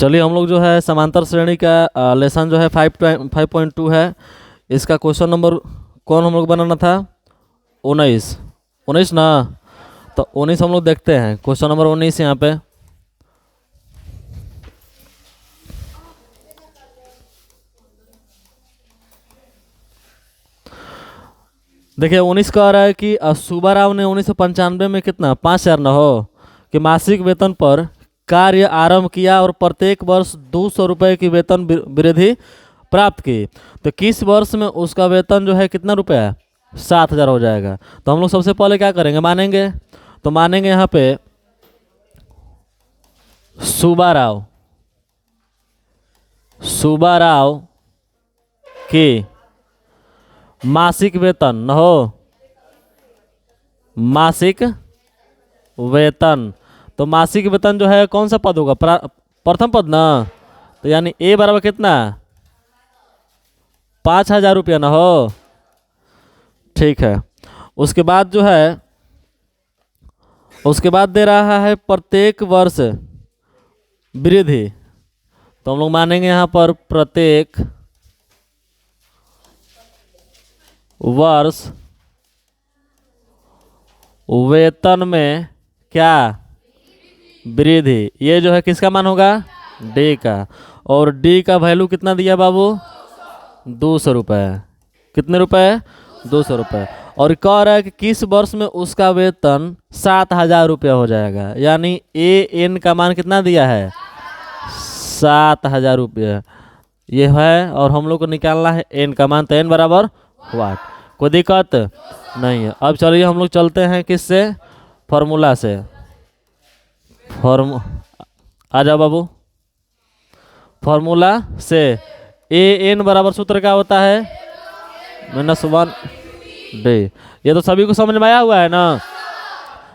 चलिए हम लोग जो है समांतर श्रेणी का लेसन जो है 5.2 है। इसका क्वेश्चन नंबर कौन हम लोग बनाना था? 19 ना। तो 19 हम लोग देखते हैं। क्वेश्चन नंबर 19 यहाँ पे देखिए 19 कह रहा है कि सुब्बा राव ने 1995 में कितना 5,000 न हो कि मासिक वेतन पर कार्य आरंभ किया और प्रत्येक वर्ष 200 रुपये की वेतन वृद्धि प्राप्त की। तो किस वर्ष में उसका वेतन जो है कितना रुपया 7,000 हो जाएगा। तो हम लोग सबसे पहले क्या करेंगे, मानेंगे। तो मानेंगे यहाँ पे सुब्बा राव की मासिक वेतन न हो, मासिक वेतन। तो मासिक वेतन जो है कौन सा पद होगा? प्रथम पद ना। तो यानी ए बराबर कितना 5,000 रुपया ना हो। ठीक है। उसके बाद जो है उसके बाद दे रहा है प्रत्येक वर्ष वृद्धि। तो हम लोग मानेंगे यहाँ पर प्रत्येक वर्ष वेतन में क्या वृद्धि। ये जो है किसका मान होगा? डी का। और डी का वैल्यू कितना दिया बाबू? 200 रुपये। कितने रुपए? 200 रुपये। और कह रहा है कि किस वर्ष में उसका वेतन 7,000 रुपया हो जाएगा। यानी ए एन का मान कितना दिया है? 7,000 रुपया ये है। और हम लोग को निकालना है एन का मान। तो एन बराबर वाट। कोई दिक्कत नहीं है। अब चलिए हम लोग चलते हैं किससे? फॉर्मूला से। आ जाओ बाबू। फॉर्मूला से ए एन बराबर सूत्र क्या होता है? -1 डी। ये तो सभी को समझ में आया हुआ है ना।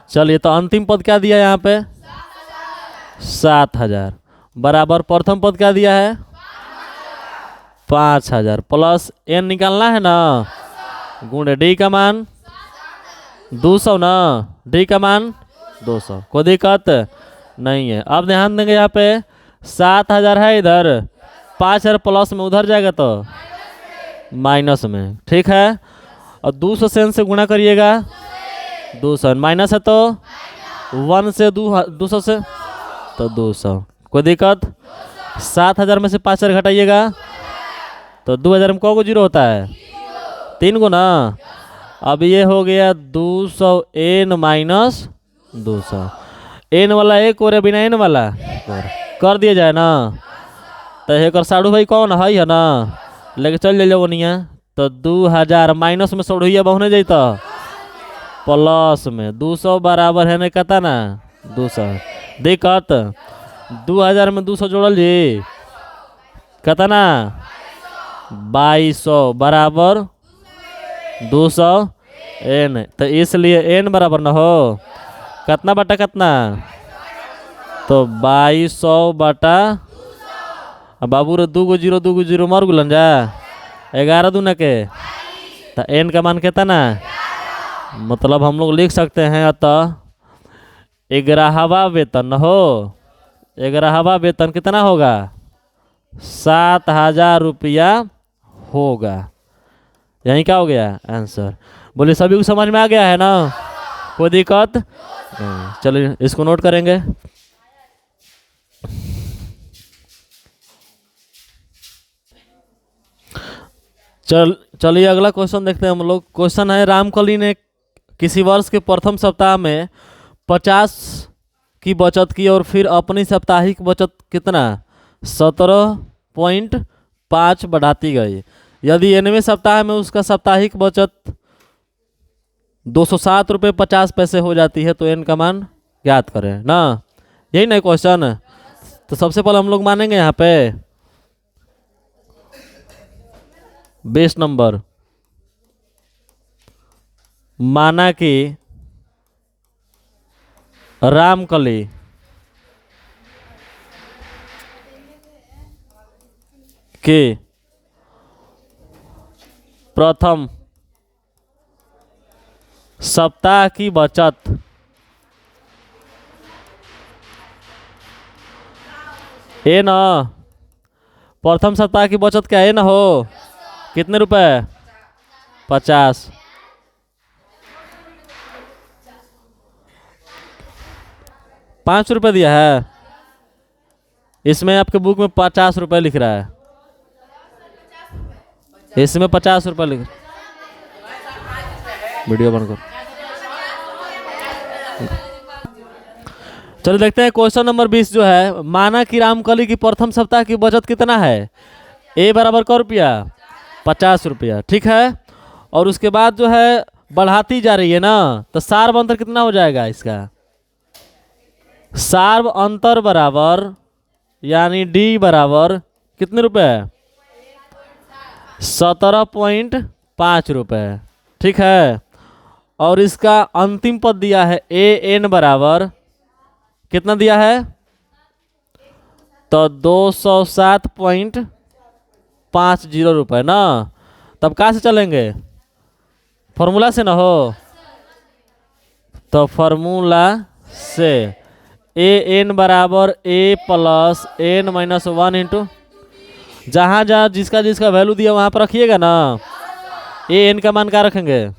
चलिए तो अंतिम पद क्या दिया यहाँ पे? 7,000 बराबर प्रथम पद क्या दिया है? 5,000 प्लस एन निकालना है ना, गुणे डी का मान 200 ना। डी का मान 200। कोई दिक्कत नहीं है। अब ध्यान देंगे यहाँ पे 7,000 है इधर, 5,000 प्लस में उधर जाएगा तो माइनस में। ठीक है। और 200 से n से गुणा करिएगा। 200 माइनस है तो 1 से 200 से तो 200। कोई दिक्कत? 7,000 में से 5,000 घटाइएगा तो 2,000 में को जीरो होता है? 3 गुना। अब ये हो गया 200 n माइनस 200। एन वाला एक और बिना एन वाला कर दिया जाए ना। तो एक साढ़ू भाई कौन है ना, लेके चल जाइए वनिया। तो 2,000 माइनस में सोढ़िया बहुने जाता प्लस में 200 बराबर है नहीं कहता ना 200। दिक्कत 2,000 में 200 जोड़ल जी कहता ना 2,200 बराबर 200 एन। तो इसलिए एन बराबर ना हो कितना बटा कितना, तो 2,200 बटा बाबू रे 2 गो जीरो मर गुलन जा 11 दूना के। तो एन का मान कहता ना, मतलब हम लोग लिख सकते हैं अतः 11वां वेतन हो। 11वां वेतन कितना होगा? 7,000 रुपया होगा। यही क्या हो गया आंसर? बोले सभी को समझ में आ गया है ना? कोई दिक्कत? चलिए इसको नोट करेंगे। चलिए अगला क्वेश्चन देखते हैं हम लोग। क्वेश्चन है रामकली ने किसी वर्ष के प्रथम सप्ताह में 50 की बचत की और फिर अपनी साप्ताहिक बचत कितना 17.5 बढ़ाती गई। यदि 9वें सप्ताह में उसका साप्ताहिक बचत 207 रुपये 50 पैसे हो जाती है तो एन का मान ज्ञात करें ना। यही ना क्वेश्चन। तो सबसे पहले हम लोग मानेंगे यहाँ पे 20 नंबर। माना कि रामकली के प्रथम सप्ताह की बचत ए ना, प्रथम सप्ताह की बचत क्या है ना हो, कितने रुपए, 50। ₹5 दिया है, इसमें आपके बुक में ₹50 लिख रहा है, इसमें ₹50 लिख, वीडियो बंद कर। चलो देखते हैं क्वेश्चन नंबर 20 जो है, माना कि रामकली की प्रथम सप्ताह की बचत कितना है, ए बराबर क रुपया, ₹50, ठीक है। और उसके बाद जो है बढ़ाती जा रही है ना, तो सार्व अंतर कितना हो जाएगा इसका, सार्व अंतर बराबर यानी डी बराबर कितने रुपए, ₹17.5, ठीक है। और इसका अंतिम पद दिया है ए एन बराबर कितना दिया है, तो ₹207.50 ना। तब कहाँ से चलेंगे, फॉर्मूला से ना हो, तो फॉर्मूला से ए एन बराबर ए प्लस एन माइनस 1 इंटू, जहाँ जहाँ जिसका जिसका वैल्यू दिया वहाँ पर रखिएगा ना। ए एन का मान क्या रखेंगे,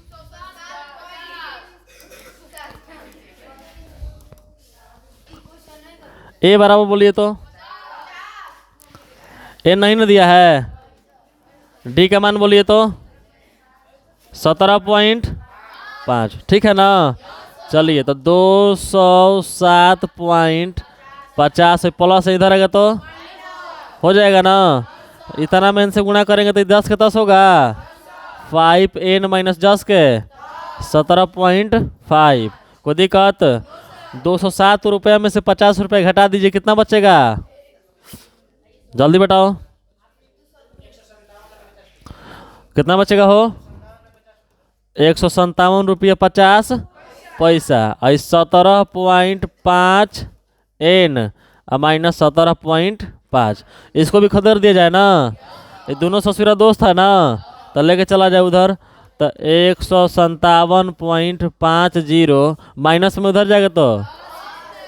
ए बराबर बोलिए तो, एन नहीं ना दिया है, डी का मान बोलिए तो 17.5, ठीक है ना। चलिए तो 207.50 प्लस इधर आएगा तो हो जाएगा ना, इतना में इनसे गुणा करेंगे तो 10 के 10 होगा, 5n माइनस 10 के 17.5, कोई दिक्कत। 207 रुपये में से 50 रुपये घटा दीजिए, कितना बचेगा, जल्दी बताओ कितना बचेगा हो, 157.50 और 17.5 n माइनस 17.5, इसको भी खदेड़ दिया जाए ना, ये दोनों ससुरा दोस्त है ना, तो लेके चला जाए उधर, तो 157.50 माइनस में उधर जाएगा तो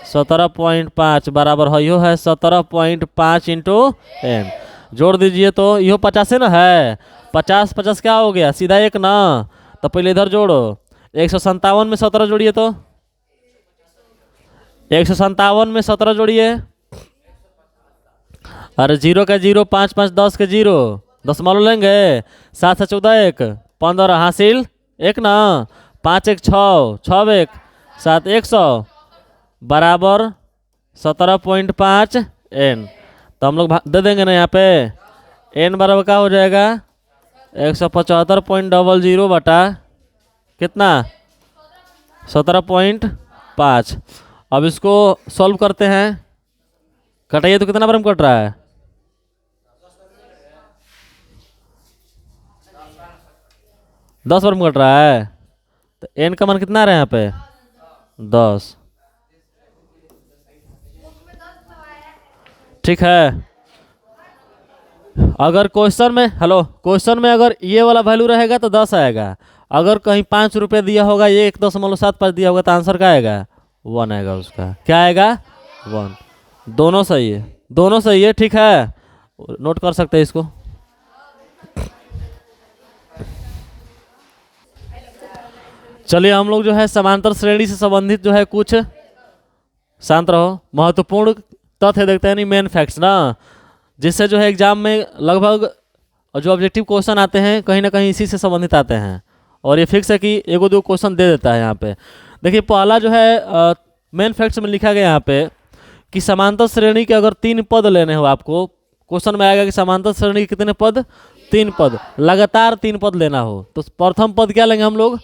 17.5 बराबर है 17.5 इंटू एन, जोड़ दीजिए तो यो 50 है ना, है 50 50 क्या हो गया, सीधा एक ना, तो पहले इधर जोड़ो, 157 में 17 जोड़िए तो 157 में 17 जोड़िए, अरे 0 का 0, 5 5 10 के 0, 10 मालूम लेंगे, 7 से 14 1 15 हासिल एक ना, 5 1 6 6 1 7 100 बराबर 17.5 n, तो हम लोग दे देंगे ना यहाँ पे, n बराबर क्या हो जाएगा 175.00 बटा कितना 17.5। अब इसको सॉल्व करते हैं, कटाइए तो कितना बार में कट रहा है, 10 बार में कट रहा है, तो n का मान कितना आ रहा है यहाँ पे 10, ठीक है। अगर क्वेश्चन में क्वेश्चन में अगर ये वाला वैल्यू रहेगा तो 10 आएगा, अगर कहीं 5 रुपये दिया होगा, ये 1.75 दिया होगा, तो आंसर क्या आएगा 1 आएगा, उसका क्या आएगा 1, दोनों सही है, दोनों सही है, ठीक है, नोट कर सकते हैं इसको। चलिए हम लोग जो है समांतर श्रेणी से संबंधित जो है कुछ, शांत रहो, महत्वपूर्ण तथ्य देखते हैं, नहीं मेन फैक्ट्स ना, जिससे जो है एग्जाम में लगभग जो ऑब्जेक्टिव क्वेश्चन आते हैं कहीं ना कहीं इसी से संबंधित आते हैं, और ये फिक्स है कि एगो दो क्वेश्चन दे देता है यहाँ पे। देखिए पहला जो है मेन फैक्ट्स में लिखा गया यहाँ पे कि समांतर श्रेणी के अगर 3 पद लेने हो आपको, क्वेश्चन में आएगा कि समांतर श्रेणी के कितने पद, 3 पद, लगातार 3 पद लेना हो, तो प्रथम पद क्या लेंगे हम लोग,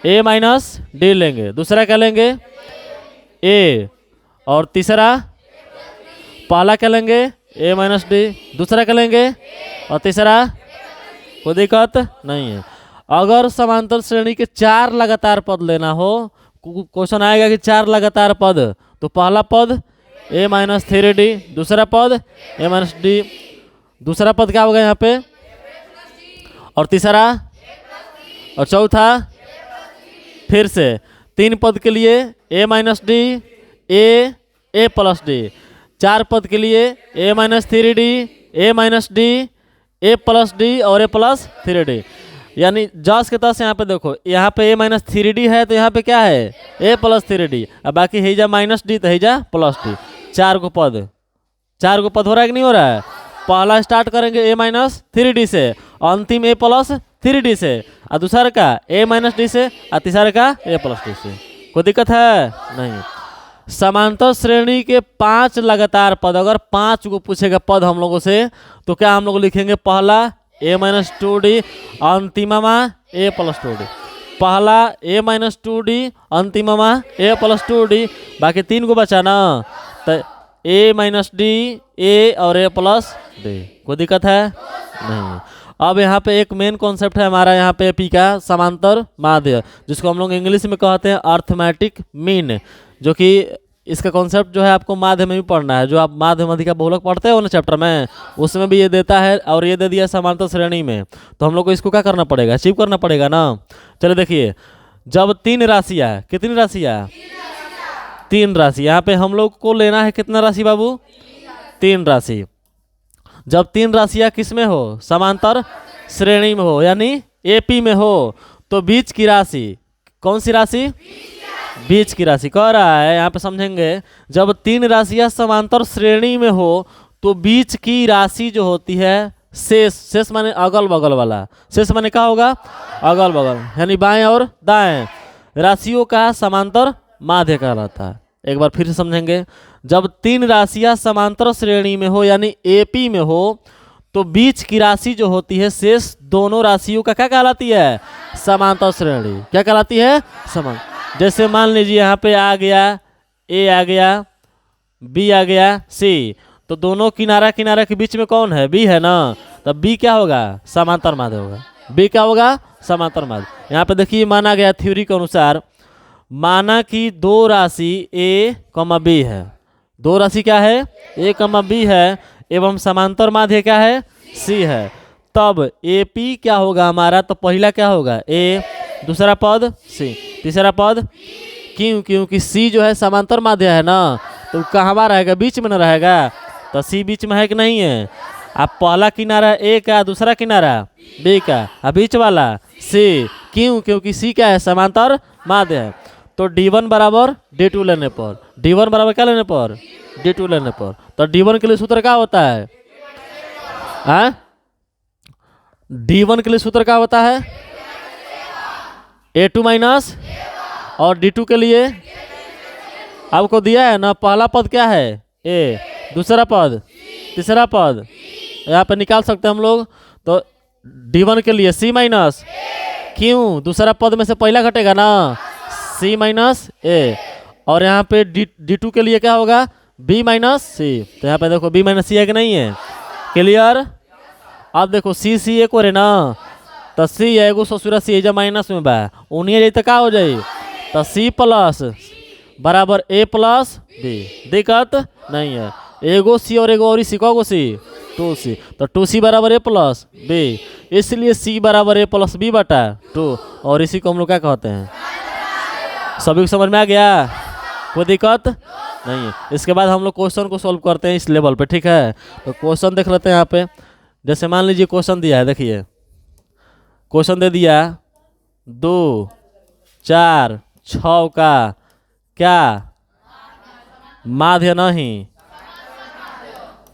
a माइनस डी लेंगे, दूसरा क्या लेंगे a, और तीसरा पहला क्या लेंगे a माइनस डी, दूसरा क्या लेंगे, और तीसरा, कोई दिक्कत नहीं है। अगर समांतर श्रेणी के 4 लगातार पद लेना हो, क्वेश्चन आएगा कि 4 लगातार पद, तो पहला पद a माइनस 3d, दूसरा पद a माइनस डी, दूसरा पद क्या होगा यहाँ पे, और तीसरा, और चौथा, फिर से 3 पद के लिए a minus D, a plus D, 4 पद के लिए a minus 3d, a minus D, a plus D और a प्लस 3d, यानी जस के तस यहाँ पे देखो, यहाँ पे a माइनस 3d है तो यहाँ पे क्या है a प्लस 3d, अब बाकी है जा माइनस डी तो है जा प्लस डी। 4 को पद हो रहा है कि नहीं हो रहा है। पहला स्टार्ट करेंगे a माइनस 3d से, अंतिम a प्लस 3d से, और दूसरा का a माइनस डी से, और तीसरा का a प्लस डी से। कोई दिक्कत है नहीं। समांतर श्रेणी के 5 लगातार पद, अगर 5 को पूछेगा पद हम लोगों से तो क्या हम लोग लिखेंगे, पहला a minus 2d, अंतिममा a plus 2d, पहला a minus 2d, अंतिममा a plus 2d, बाकी 3 को बचा ना, तो a माइनस डी, a और a प्लस डी। कोई दिक्कत है नहीं। अब यहाँ पे एक मेन कॉन्सेप्ट है हमारा यहाँ पे पी का, समांतर माध्य, जिसको हम लोग इंग्लिश में कहते हैं अर्थमेटिक मीन, जो कि इसका कॉन्सेप्ट जो है आपको माध्य में भी पढ़ना है। जो आप माध्य मध्यिका बहुलक पढ़ते हो ना चैप्टर में, उसमें भी ये देता है और ये दे दिया समांतर श्रेणी में, तो हम लोग को इसको क्या करना पड़ेगा, अचीव करना पड़ेगा ना। चलिए देखिए, जब 3 राशियाँ, कितनी राशियाँ, 3 राशि, यहाँ पे हम लोग को लेना है कितना राशि बाबू, 3 राशि। जब 3 राशियाँ किस में हो, समांतर श्रेणी में हो, यानी एपी में हो, तो बीच की राशि, कौन सी राशि, बीच की राशि कह रहा है यहाँ पे, समझेंगे। जब 3 राशियाँ समांतर श्रेणी में हो तो बीच की राशि जो होती है शेष, शेष माने अगल बगल वाला, शेष माने क्या होगा, अगल बगल, यानी बाएं और दाएं राशियों का समांतर माध्य कहलाता है। एक बार फिर से समझेंगे, जब 3 राशियां समांतर श्रेणी में हो यानी एपी में हो तो बीच की राशि जो होती है शेष दोनों राशियों का क्या कहलाती है, समांतर श्रेणी। क्या कहलाती है, समांतर। जैसे मान लीजिए यहाँ पे आ गया ए, आ गया बी, आ गया सी, तो दोनों किनारा किनारा के बीच में कौन है, बी है ना, तब बी क्या होगा, समांतर माध्य होगा। बी क्या होगा, समांतर माध्य। यहाँ पे देखिए माना गया थ्योरी के अनुसार, माना कि 2 राशि ए कमा बी है, 2 राशि क्या है, ए कमा बी है, एवं समांतर माध्य क्या है, सी है, तब ए पी क्या होगा हमारा, तो पहला क्या होगा ए, दूसरा पद सी, तीसरा पद, क्योंकि सी जो है समांतर माध्य है ना, तो कहाँ रहेगा, बीच में न रहेगा, तो सी बीच में है कि नहीं है। अब पहला किनारा ए का, दूसरा किनारा बी का, अब बीच वाला सी, क्योंकि सी क्या है, समांतर माध्य है। तो D1 बराबर D2 लेने पर, D1 बराबर क्या लेने पर, D2 लेने पर, तो D1 के लिए सूत्र क्या होता है, D1 के लिए सूत्र क्या होता है, A2 माइनस, और D2 के लिए आपको दिया है ना, पहला पद क्या है ए, दूसरा पद, तीसरा पद, यहाँ पे निकाल सकते हैं हम लोग। तो D1 के लिए C माइनस, क्यों, दूसरा पद में से पहला घटेगा ना, C माइनस ए, और यहाँ पे D2 के लिए क्या होगा, B माइनस सी। तो यहाँ पे देखो B माइनस सी है कि नहीं है, क्लियर। अब देखो C C एक और है ना, तो C है एगो ससुरा C है माइनस में बा, उन्हीं जाए तो क्या हो जाए, तो C प्लस बराबर A प्लस B, दिक्कत नहीं है। एगो C और एगो और C, को C 2C, तो 2C बराबर A प्लस B, इसलिए C बराबर A प्लस B बटा 2, और इसी को हम लोग क्या कहते हैं, सभी को समझ में आ गया, कोई दिक्कत नहीं है। इसके बाद हम लोग क्वेश्चन को सॉल्व करते हैं इस लेवल पे, ठीक है। तो क्वेश्चन देख लेते हैं यहाँ पे। जैसे मान लीजिए क्वेश्चन दिया है, देखिए क्वेश्चन दे दिया 2, 4, 6 का क्या माध्य नहीं,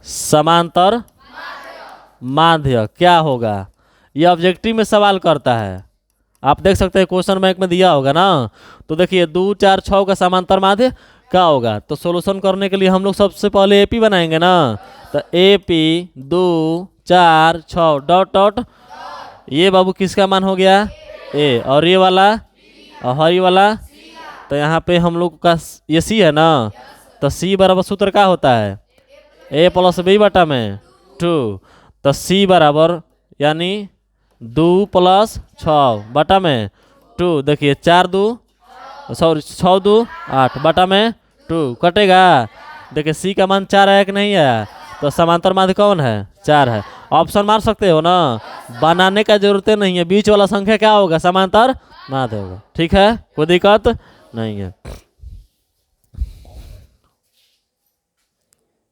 समांतर माध्य क्या होगा, ये ऑब्जेक्टिव में सवाल करता है। आप देख सकते हैं क्वेश्चन बैंक में दिया होगा ना। तो देखिए 2, 4, 6 का समांतर माध्य क्या होगा, तो सॉल्यूशन करने के लिए हम लोग सबसे पहले एपी बनाएंगे ना। तो एपी 2, 4, 6 डॉट डॉट, ये बाबू किसका मान हो गया ए, और ये वाला और ये वाला, तो यहाँ पे हम लोग का ये सी है ना, तो सी बराबर सूत्र क्या होता है, ए प्लस बी बटा में 2, तो सी बराबर यानी 2 प्लस 6 बटा में 2, देखिए 4 2 सॉरी 6 2 8 बटा में 2 कटेगा। देखिए सी का मान 4 है कि नहीं है, तो समांतर माध्य कौन है, 4 है। ऑप्शन मार सकते हो ना, बनाने का जरूरत नहीं है, बीच वाला संख्या क्या होगा, समांतर माध्य होगा, ठीक है, कोई दिक्कत नहीं है।